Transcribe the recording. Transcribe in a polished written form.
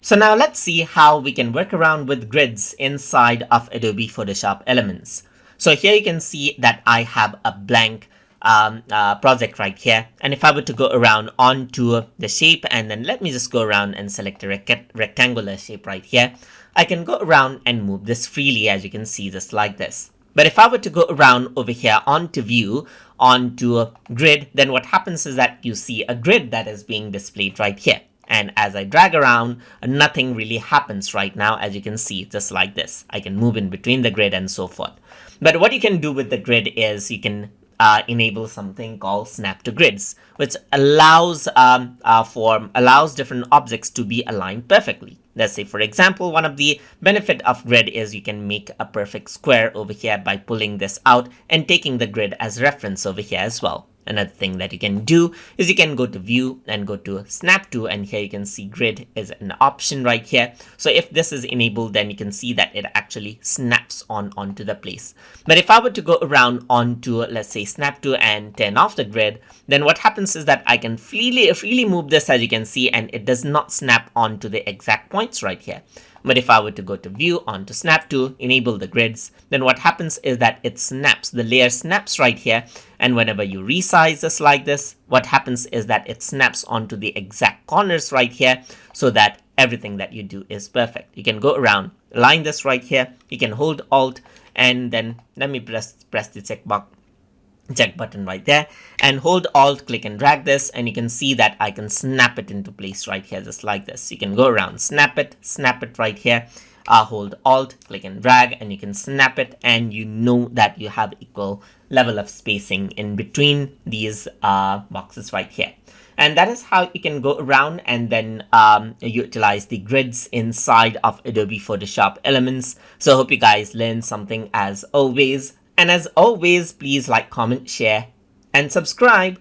So now let's see how we can work around with grids inside of Adobe Photoshop Elements. So here you can see that I have a blank project right here. And if I were to go around onto the shape, and then let me just go around and select a rectangular shape right here, I can go around and move this freely, as you can see, just like this. But if I were to go around over here onto view, onto a grid, then what happens is that you see a grid that is being displayed right here. And as I drag around, nothing really happens right now, as you can see, just like this. I can move in between the grid and so forth. But what you can do with the grid is you can enable something called snap to grids, which allows different objects to be aligned perfectly. Let's say, for example, one of the benefit of grid is you can make a perfect square over here by pulling this out and taking the grid as reference over here as well. Another thing that you can do is you can go to view and go to snap to, and here you can see grid is an option right here. So if this is enabled, then you can see that it actually snaps onto the place. But if I were to go around onto, let's say, snap to and turn off the grid, then what happens is that I can freely move this, as you can see, and it does not snap onto the exact points right here. But if I were to go to view, onto snap to, enable the grids, then what happens is that it snaps, the layer snaps right here. And whenever you resize this like this, what happens is that it snaps onto the exact corners right here, so that everything that you do is perfect. You can go around, align this right here. You can hold Alt, and then let me press the check button right there, and hold Alt, click and drag this, and you can see that I can snap it into place right here, just like this. You can go around, snap it right here, hold Alt, click and drag, and you can snap it, and you know that you have equal level of spacing in between these boxes right here. And that is how you can go around and then utilize the grids inside of Adobe Photoshop Elements. So I hope you guys learned something as always. And as always, please like, comment, share, and subscribe.